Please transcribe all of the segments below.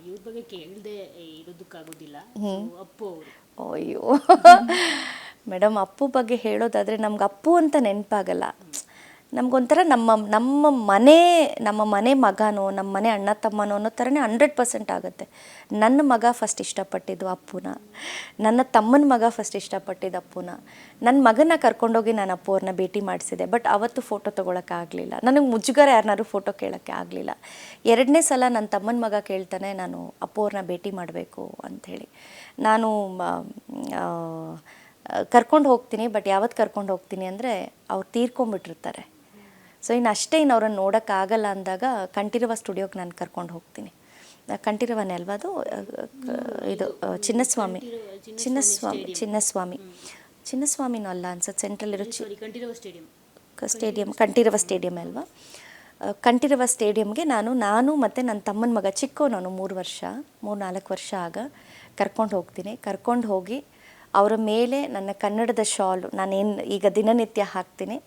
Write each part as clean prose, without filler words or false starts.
ಇವ್ರ ಬಗ್ಗೆ ಕೇಳದೆ ಇರೋದಕ್ಕಾಗೋದಿಲ್ಲ. ಅಪ್ಪು ಅವರು. ಅಯ್ಯೋ ಮೇಡಮ್, ಅಪ್ಪು ಬಗ್ಗೆ ಹೇಳೋದಾದರೆ ನಮ್ಗೆ ಅಪ್ಪು ಅಂತ ನೆನಪಾಗಲ್ಲ. ನಮಗೊಂಥರ ನಮ್ಮ ಮನೆ ಮಗನೋ, ನಮ್ಮ ಮನೆ ಅಣ್ಣ ತಮ್ಮನೋ ಅನ್ನೋ ಥರನೇ 100% ಆಗುತ್ತೆ. ನನ್ನ ಮಗ ಫಸ್ಟ್ ಇಷ್ಟಪಟ್ಟಿದ್ದು ಅಪ್ಪುನ, ನನ್ನ ತಮ್ಮನ ಮಗ ಫಸ್ಟ್ ಇಷ್ಟಪಟ್ಟಿದ್ದು ಅಪ್ಪುನ. ನನ್ನ ಮಗನ ಕರ್ಕೊಂಡೋಗಿ ನಾನು ಅಪ್ಪು ಅವ್ರನ್ನ ಭೇಟಿ ಮಾಡಿಸಿದೆ. ಬಟ್ ಅವತ್ತು ಫೋಟೋ ತೊಗೊಳಕ್ಕಾಗಲಿಲ್ಲ. ನನಗೆ ಮುಜುಗರ ಯಾರನ್ನಾರು ಫೋಟೋ ಕೇಳೋಕ್ಕೆ ಆಗಲಿಲ್ಲ. 2ನೇ ಸಲ ನನ್ನ ತಮ್ಮನ ಮಗ ಕೇಳ್ತಾನೆ, ನಾನು ಅಪ್ಪು ಅವ್ರನ್ನ ಭೇಟಿ ಮಾಡಬೇಕು ಅಂಥೇಳಿ. ನಾನು ಕರ್ಕೊಂಡು ಹೋಗ್ತೀನಿ. ಬಟ್ ಯಾವತ್ತು ಕರ್ಕೊಂಡು ಹೋಗ್ತೀನಿ ಅಂದರೆ ಅವ್ರು ತೀರ್ಕೊಂಡ್ಬಿಟ್ಟಿರ್ತಾರೆ. ಸೊ ಇನ್ನು ಅವ್ರನ್ನ ನೋಡೋಕ್ಕಾಗಲ್ಲ ಅಂದಾಗ ಕಂಠೀರವ ಸ್ಟುಡಿಯೋಗೆ ನಾನು ಕರ್ಕೊಂಡು ಹೋಗ್ತೀನಿ. ಕಂಠೀರವನೇ ಅಲ್ವಾ ಅದು? ಇದು ಚಿನ್ನಸ್ವಾಮಿನೂ ಅಲ್ಲ ಅನ್ಸುತ್ತೆ. ಸೆಂಟ್ರಲ್ ಇರೋ ಕಂಠೀರವ ಸ್ಟೇಡಿಯಂ ಅಲ್ವಾ? ಕಂಠೀರವ ಸ್ಟೇಡಿಯಂಗೆ ನಾನು ಮತ್ತು ನನ್ನ ತಮ್ಮನ ಮಗ ಚಿಕ್ಕವನು 3-4 ವರ್ಷ ಆಗ ಕರ್ಕೊಂಡು ಹೋಗ್ತೀನಿ. ಕರ್ಕೊಂಡು ಹೋಗಿ ಅವರ ಮೇಲೆ ನನ್ನ ಕನ್ನಡದ ಶಾಲು, ನಾನೇನು ಈಗ ದಿನನಿತ್ಯ ಹಾಕ್ತೀನಿ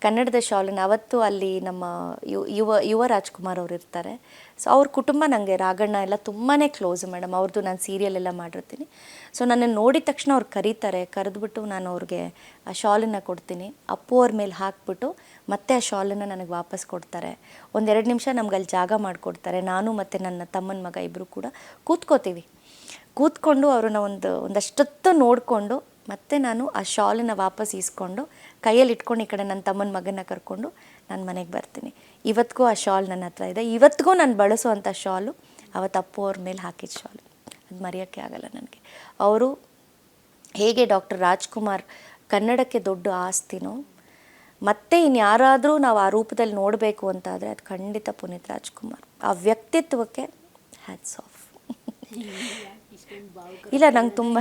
ಕನ್ನಡದ ಶಾಲನ್ನು. ಅವತ್ತು ಅಲ್ಲಿ ನಮ್ಮ ಯುವ ರಾಜ್ಕುಮಾರ್ ಅವರು ಇರ್ತಾರೆ. ಸೊ ಅವ್ರ ಕುಟುಂಬ ನನಗೆ, ರಾಘಣ್ಣ ಎಲ್ಲ ತುಂಬಾ ಕ್ಲೋಸು ಮೇಡಮ್. ಅವ್ರದ್ದು ನಾನು ಸೀರಿಯಲ್ ಎಲ್ಲ ಮಾಡಿರ್ತೀನಿ. ಸೊ ನನ್ನನ್ನು ನೋಡಿದ ತಕ್ಷಣ ಅವ್ರು ಕರೀತಾರೆ. ಕರೆದ್ಬಿಟ್ಟು ನಾನು ಅವ್ರಿಗೆ ಆ ಶಾಲನ್ನು ಕೊಡ್ತೀನಿ. ಅಪ್ಪು ಅವ್ರ ಮೇಲೆ ಹಾಕ್ಬಿಟ್ಟು ಮತ್ತೆ ಆ ಶಾಲನ್ನು ನನಗೆ ವಾಪಸ್ ಕೊಡ್ತಾರೆ. 1-2 ನಿಮಿಷ ನಮ್ಗೆ ಅಲ್ಲಿ ಜಾಗ ಮಾಡಿಕೊಡ್ತಾರೆ. ನಾನು ಮತ್ತು ನನ್ನ ತಮ್ಮನ ಮಗ ಇಬ್ಬರು ಕೂಡ ಕೂತ್ಕೊಂಡು ಅವ್ರನ್ನ ಒಂದಷ್ಟೊತ್ತು ನೋಡಿಕೊಂಡು ಮತ್ತೆ ನಾನು ಆ ಶಾಲನ್ನು ವಾಪಸ್ ಈಸ್ಕೊಂಡು ಕೈಯಲ್ಲಿ ಇಟ್ಕೊಂಡು ಈ ಕಡೆ ನನ್ನ ತಮ್ಮನ ಮಗನ ಕರ್ಕೊಂಡು ನಾನು ಮನೆಗೆ ಬರ್ತೀನಿ. ಇವತ್ತಿಗೂ ಆ ಶಾಲ್ ನನ್ನ ಹತ್ರ ಇದೆ. ಇವತ್ತಿಗೂ ನಾನು ಬಳಸುವಂಥ ಶಾಲು ಅವತ್ತು ಅಪ್ಪು ಅವ್ರ ಮೇಲೆ ಹಾಕಿದ ಶಾಲು. ಅದು ಮರೆಯೋಕ್ಕೆ ಆಗಲ್ಲ ನನಗೆ. ಅವರು ಹೇಗೆ ಡಾಕ್ಟರ್ ರಾಜ್ಕುಮಾರ್ ಕನ್ನಡಕ್ಕೆ ದೊಡ್ಡ ಆಸ್ತಿನೋ, ಮತ್ತೆ ಇನ್ಯಾರಾದರೂ ನಾವು ಆ ರೂಪದಲ್ಲಿ ನೋಡಬೇಕು ಅಂತಾದರೆ ಅದು ಖಂಡಿತ ಪುನೀತ್ ರಾಜ್ಕುಮಾರ್. ಆ ವ್ಯಕ್ತಿತ್ವಕ್ಕೆ ಹ್ಯಾಟ್ಸ್ ಆಫ್. ಇಲ್ಲ, ನಂಗೆ ತುಂಬ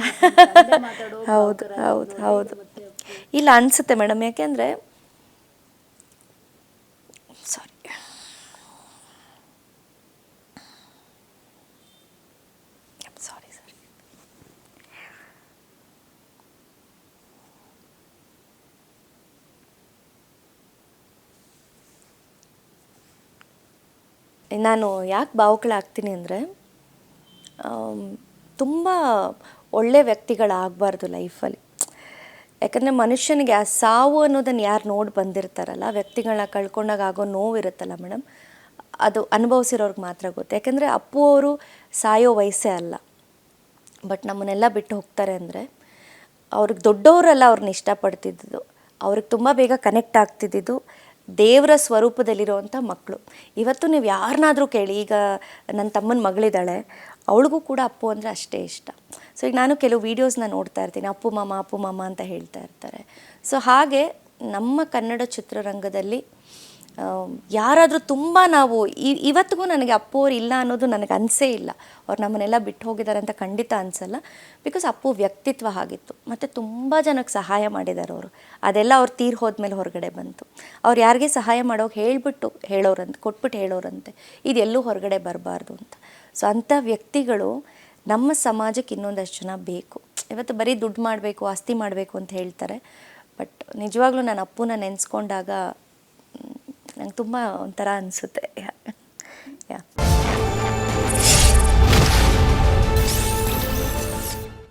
ಹೌದು ಇಲ್ಲ ಅನಿಸುತ್ತೆ ಮೇಡಮ್. ಯಾಕೆಂದರೆ ಸಾರಿ, ನಾನು ಯಾಕೆ ಭಾವುಕಳಾಗ್ತೀನಿ ಅಂದರೆ, ತುಂಬ ಒಳ್ಳೆ ವ್ಯಕ್ತಿಗಳಾಗಬಾರ್ದು ಲೈಫಲ್ಲಿ. ಯಾಕಂದರೆ ಮನುಷ್ಯನಿಗೆ ಆ ಸಾವು ಅನ್ನೋದನ್ನು ಯಾರು ನೋಡಿ ಬಂದಿರ್ತಾರಲ್ಲ, ವ್ಯಕ್ತಿಗಳನ್ನ ಕಳ್ಕೊಂಡಾಗ ಆಗೋ ನೋವಿರುತ್ತಲ್ಲ ಮೇಡಮ್, ಅದು ಅನುಭವಿಸಿರೋರ್ಗೆ ಮಾತ್ರ ಗೊತ್ತು. ಯಾಕೆಂದರೆ ಅಪ್ಪು ಅವರು ಸಾಯೋ ವಯಸ್ಸೇ ಅಲ್ಲ. ಬಟ್ ನಮ್ಮನ್ನೆಲ್ಲ ಬಿಟ್ಟು ಹೋಗ್ತಾರೆ ಅಂದರೆ ಅವ್ರಿಗೆ ದೊಡ್ಡವರೆಲ್ಲ ಅವ್ರನ್ನ ಇಷ್ಟಪಡ್ತಿದ್ದು, ಅವ್ರಿಗೆ ತುಂಬ ಬೇಗ ಕನೆಕ್ಟ್ ಆಗ್ತಿದ್ದಿದ್ದು ದೇವರ ಸ್ವರೂಪದಲ್ಲಿರೋವಂಥ ಮಕ್ಕಳು. ಇವತ್ತು ನೀವು ಯಾರನ್ನಾದರೂ ಕೇಳಿ, ಈಗ ನನ್ನ ತಮ್ಮನ ಮಗಳಿದ್ದಾಳೆ, ಅವಳಿಗೂ ಕೂಡ ಅಪ್ಪು ಅಂದರೆ ಅಷ್ಟೇ ಇಷ್ಟ. ಸೊ ಈಗ ನಾನು ಕೆಲವು ವೀಡಿಯೋಸ್ನ ನೋಡ್ತಾ ಇರ್ತೀನಿ, ಅಪ್ಪು ಮಾಮ ಅಂತ ಹೇಳ್ತಾ ಇರ್ತಾರೆ. ಸೊ ಹಾಗೆ ನಮ್ಮ ಕನ್ನಡ ಚಿತ್ರರಂಗದಲ್ಲಿ ಯಾರಾದರೂ ತುಂಬ ನಾವು ಇವತ್ತಿಗೂ ನನಗೆ ಅಪ್ಪು ಅವ್ರು ಇಲ್ಲ ಅನ್ನೋದು ನನಗೆ ಅನಿಸೇ ಇಲ್ಲ. ಅವ್ರು ನಮ್ಮನ್ನೆಲ್ಲ ಬಿಟ್ಟು ಹೋಗಿದ್ದಾರೆ ಅಂತ ಖಂಡಿತ ಅನಿಸಲ್ಲ. ಬಿಕಾಸ್ ಅಪ್ಪು ವ್ಯಕ್ತಿತ್ವ ಆಗಿತ್ತು. ಮತ್ತು ತುಂಬ ಜನಕ್ಕೆ ಸಹಾಯ ಮಾಡಿದ್ದಾರೆ ಅವರು. ಅದೆಲ್ಲ ಅವ್ರು ತೀರ್ ಹೋದ್ಮೇಲೆ ಹೊರಗಡೆ ಬಂತು. ಅವ್ರು ಯಾರಿಗೆ ಸಹಾಯ ಮಾಡೋಕೆ ಕೊಟ್ಬಿಟ್ಟು ಹೇಳೋರಂತೆ, ಇದೆಲ್ಲೂ ಹೊರಗಡೆ ಬರಬಾರ್ದು ಅಂತ. ಸೊ ಅಂಥ ವ್ಯಕ್ತಿಗಳು ನಮ್ಮ ಸಮಾಜಕ್ಕೆ ಇನ್ನೊಂದಷ್ಟು ಜನ ಬೇಕು. ಇವತ್ತು ಬರೀ ದುಡ್ಡು ಮಾಡಬೇಕು, ಆಸ್ತಿ ಮಾಡಬೇಕು ಅಂತ ಹೇಳ್ತಾರೆ. ಬಟ್ ನಿಜವಾಗ್ಲೂ ನಾನು ಅಪ್ಪುನ ನೆನೆಸ್ಕೊಂಡಾಗ ನಂಗೆ ತುಂಬ ಒಂಥರ ಅನಿಸುತ್ತೆ.